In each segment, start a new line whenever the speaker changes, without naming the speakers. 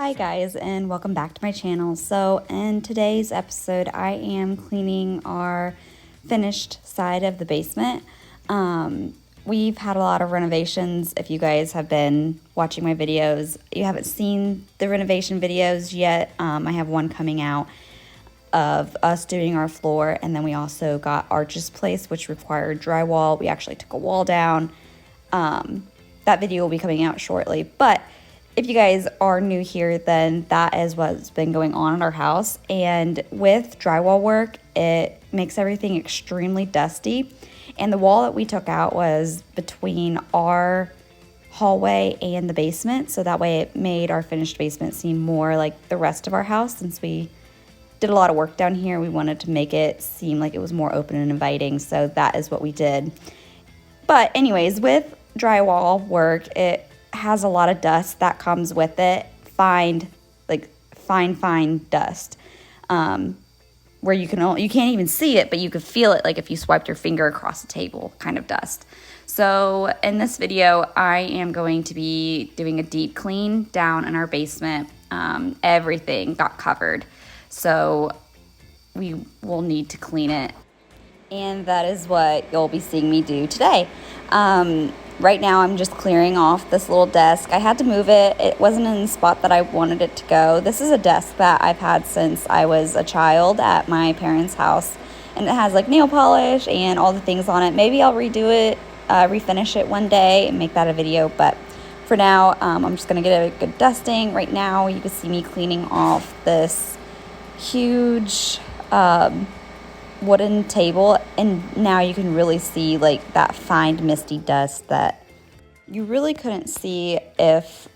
Hi guys, and welcome back to my channel. So in today's episode I am cleaning our finished side of the basement. We've had a lot of renovations. If you guys have been watching my videos, you haven't seen the renovation videos yet. I have one coming out of us doing our floor, and then we also got arches placed, which required drywall. We actually took a wall down. That video will be coming out shortly, but if you guys are new here, then that is what's been going on in our house. And with drywall work, it makes everything extremely dusty. And the wall that we took out was between our hallway and the basement, so that way it made our finished basement seem more like the rest of our house. Since we did a lot of work down here, we wanted to make it seem like it was more open and inviting, so that is what we did. But anyways, with drywall work, it has a lot of dust that comes with it, fine dust, where you can't even see it, but you could feel it, like if you swiped your finger across the table, kind of dust. So in this video, I am going to be doing a deep clean down in our basement. Everything got covered, so we will need to clean it, and that is what you'll be seeing me do today. Right now I'm just clearing off this little desk. I had to move it. It wasn't in the spot that I wanted it to go. This is a desk that I've had since I was a child at my parents' house, and it has like nail polish and all the things on it. Maybe I'll redo it, refinish it one day and make that a video, but for now I'm just gonna get a good dusting. Right now you can see me cleaning off this huge wooden table, and now you can really see like that fine misty dust that you really couldn't see if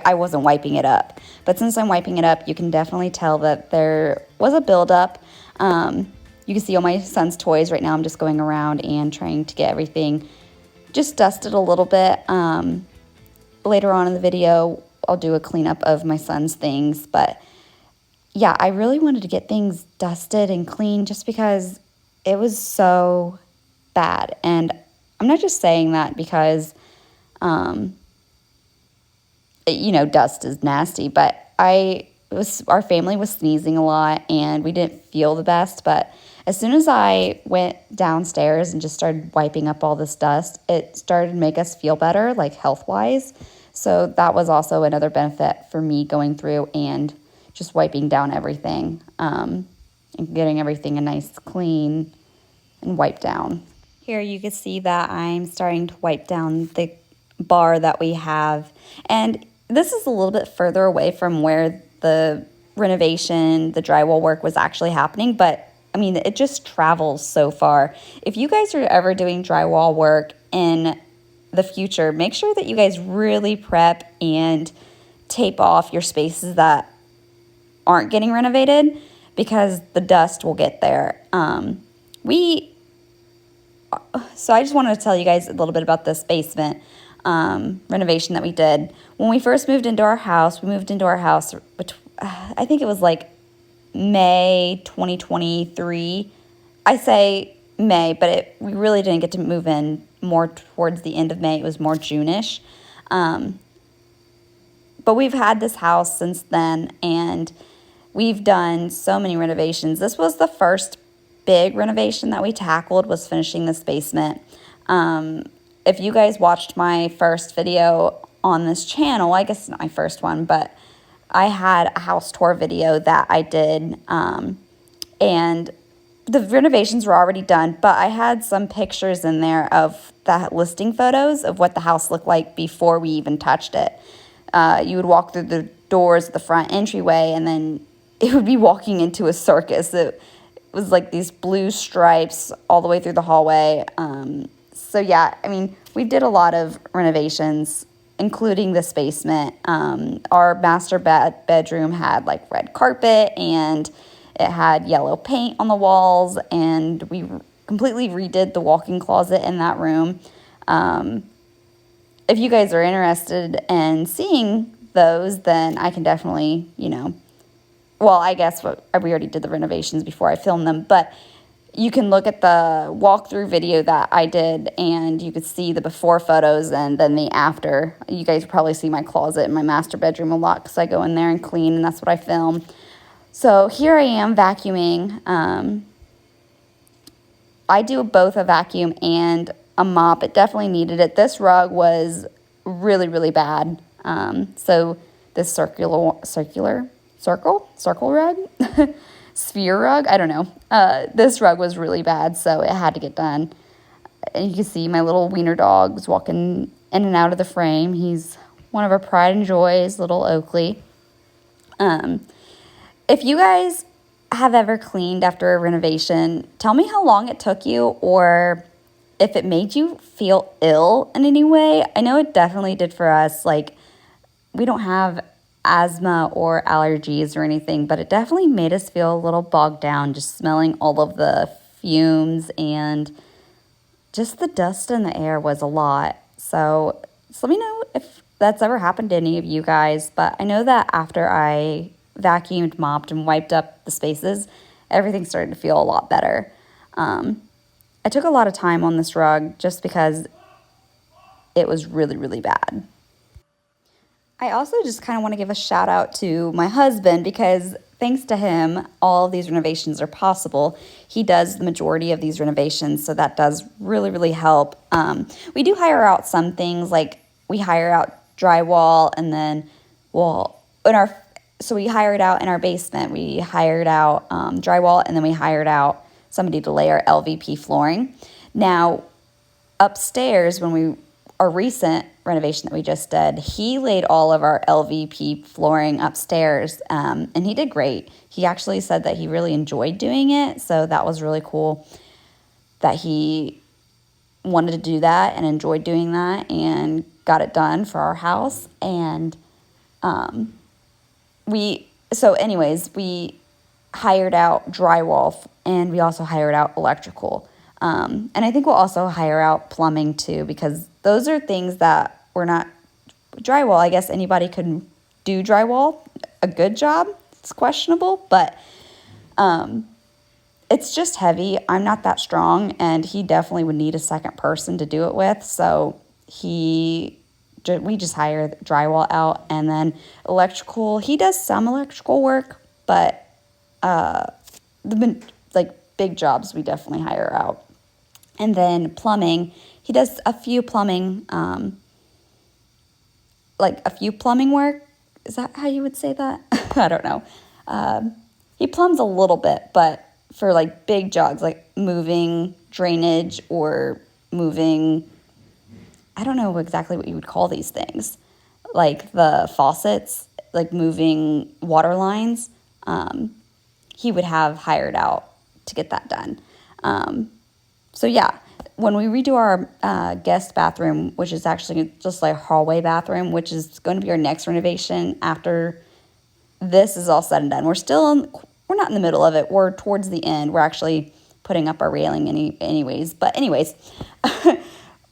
I wasn't wiping it up. But since I'm wiping it up, you can definitely tell that there was a buildup. You can see all my son's toys. Right now I'm just going around and trying to get everything just dusted a little bit. Later on in the video I'll do a cleanup of my son's things, but yeah, I really wanted to get things dusted and clean just because it was so bad. And I'm not just saying that because, dust is nasty, but our family was sneezing a lot and we didn't feel the best. But as soon as I went downstairs and just started wiping up all this dust, it started to make us feel better, like health-wise. So that was also another benefit for me going through and just wiping down everything, and getting everything a nice clean and wipe down. Here you can see that I'm starting to wipe down the bar that we have, and this is a little bit further away from where the renovation, the drywall work was actually happening, but I mean, it just travels so far. If you guys are ever doing drywall work in the future, make sure that you guys really prep and tape off your spaces that aren't getting renovated, because the dust will get there. So I just wanted to tell you guys a little bit about this basement renovation that we did. When we first moved into our house, I think it was like May 2023. I say May, but we really didn't get to move in more towards the end of May. It was more June-ish. But we've had this house since then, and we've done so many renovations. This was the first big renovation that we tackled, was finishing this basement. If you guys watched my first video on this channel, I guess not my first one, but I had a house tour video that I did, and the renovations were already done, but I had some pictures in there of the listing photos of what the house looked like before we even touched it. You would walk through the doors of the front entryway, and then it would be walking into a circus. It was like these blue stripes all the way through the hallway. So yeah, I mean, we did a lot of renovations, including this basement. Our master bedroom had like red carpet, and it had yellow paint on the walls, and we completely redid the walk-in closet in that room. If you guys are interested in seeing those, then I can definitely, well, I guess we already did the renovations before I filmed them, but you can look at the walkthrough video that I did, and you could see the before photos and then the after. You guys probably see my closet and my master bedroom a lot because I go in there and clean, and that's what I film. So here I am vacuuming. I do both a vacuum and a mop. It definitely needed it. This rug was really, really bad. So this circle rug, sphere rug, I don't know. This rug was really bad, so it had to get done. And you can see my little wiener dog's walking in and out of the frame. He's one of our pride and joys, little Oakley. If you guys have ever cleaned after a renovation, tell me how long it took you, or if it made you feel ill in any way. I know it definitely did for us. Like, we don't have asthma or allergies or anything, but it definitely made us feel a little bogged down, just smelling all of the fumes, and just the dust in the air was a lot. So let me know if that's ever happened to any of you guys. But I know that after I vacuumed, mopped, and wiped up the spaces, everything started to feel a lot better. I took a lot of time on this rug just because it was really, really bad. I also just kind of want to give a shout out to my husband, because thanks to him, all of these renovations are possible. He does the majority of these renovations, so that does really, really help. We do hire out some things, like we hire out drywall, and then, so we hired out in our basement. We hired out drywall, and then we hired out somebody to lay our LVP flooring. Now, upstairs, our recent renovation that we just did, he laid all of our LVP flooring upstairs, and he did great. He actually said that he really enjoyed doing it, so that was really cool that he wanted to do that and enjoyed doing that and got it done for our house. And we hired out drywall, and we also hired out electrical. And I think we'll also hire out plumbing too, because those are things that we're not drywall. I guess anybody could do drywall a good job. It's questionable, but it's just heavy. I'm not that strong, and he definitely would need a second person to do it with. So we just hire drywall out, and then electrical. He does some electrical work, but the big jobs we definitely hire out. And then plumbing, he does a few plumbing work. Is that how you would say that? I don't know. He plumbs a little bit, but for like big jobs, like moving drainage or moving, I don't know exactly what you would call these things, like the faucets, like moving water lines, he would have hired out to get that done. So yeah, when we redo our guest bathroom, which is actually just like a hallway bathroom, which is going to be our next renovation after this is all said and done. We're not in the middle of it. We're towards the end. We're actually putting up our railing anyways. But anyways,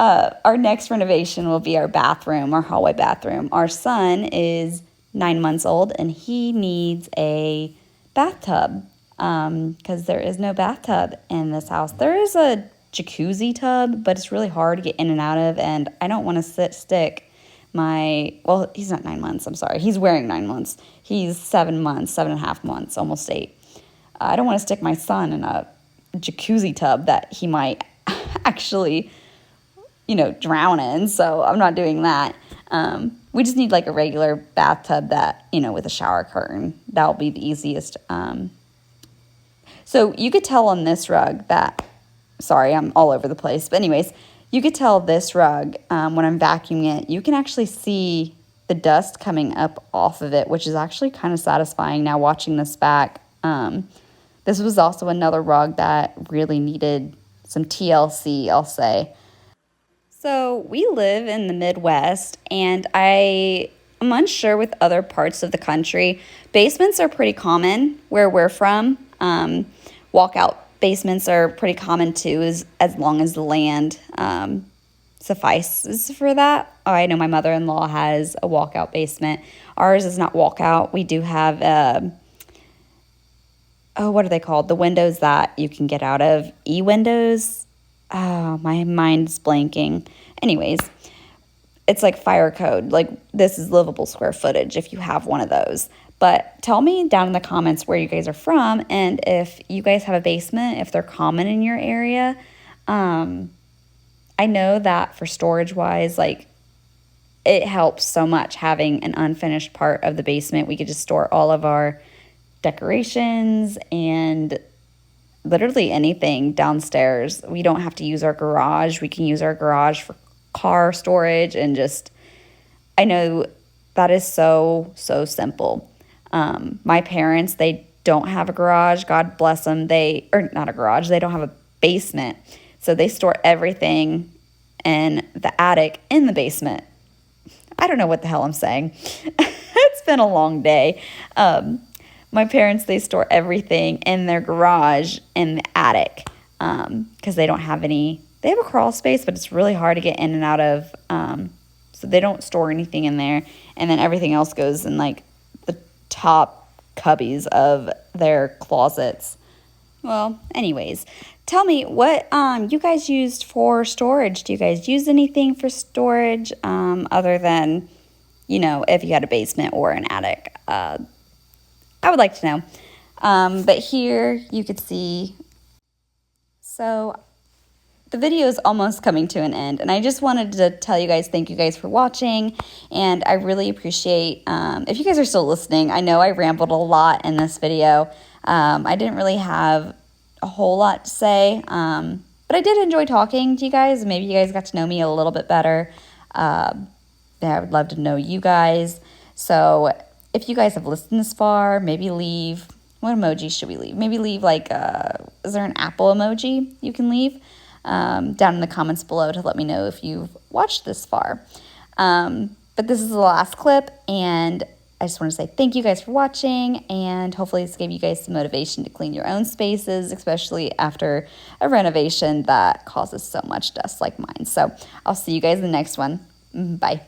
our next renovation will be our bathroom, our hallway bathroom. Our son is 9 months old, and he needs a bathtub because there is no bathtub in this house. There is a jacuzzi tub, but it's really hard to get in and out of, and I don't want to stick he's not 9 months, I'm sorry. He's wearing 9 months. He's 7 months, 7.5 months, almost 8. I don't want to stick my son in a jacuzzi tub that he might actually, drown in, so I'm not doing that. We just need like a regular bathtub that, with a shower curtain. That'll be the easiest. So you could tell on this rug that, sorry, I'm all over the place. But anyways, you could tell this rug, when I'm vacuuming it, you can actually see the dust coming up off of it, which is actually kind of satisfying now watching this back. This was also another rug that really needed some TLC, I'll say. So we live in the Midwest, and I am unsure with other parts of the country. Basements are pretty common where we're from. Walkout basements are pretty common too, as long as the land suffices for that. I know my mother-in-law has a walkout basement. Ours is not walkout. We do have oh, what are they called? The windows that you can get out of, e-windows. Oh, my mind's blanking. Anyways, it's like fire code. Like, this is livable square footage if you have one of those. But tell me down in the comments where you guys are from, and if you guys have a basement, if they're common in your area. I know that for storage wise, like, it helps so much having an unfinished part of the basement. We could just store all of our decorations and literally anything downstairs. We don't have to use our garage. We can use our garage for car storage, and just, I know that is so, so simple. My parents, they don't have a garage. God bless them. Or not a garage. They don't have a basement. So they store everything in the attic in the basement. I don't know what the hell I'm saying. It's been a long day. My parents, they store everything in their garage in the attic because they don't have any. They have a crawl space, but it's really hard to get in and out of. So they don't store anything in there. And then everything else goes in like the top cubbies of their closets. Well, anyways, tell me what you guys used for storage. Do you guys use anything for storage other than, if you had a basement or an attic? I would like to know. But here you could see. So the video is almost coming to an end, and I just wanted to tell you guys, thank you guys for watching, and I really appreciate if you guys are still listening. I know I rambled a lot in this video. I didn't really have a whole lot to say, but I did enjoy talking to you guys. Maybe you guys got to know me a little bit better. I would love to know you guys. So if you guys have listened this far, maybe leave, what emoji should we leave? Maybe leave like, is there an apple emoji you can leave? Down in the comments below to let me know if you've watched this far. But this is the last clip, and I just want to say thank you guys for watching, and hopefully this gave you guys some motivation to clean your own spaces, especially after a renovation that causes so much dust like mine. So I'll see you guys in the next one. Bye.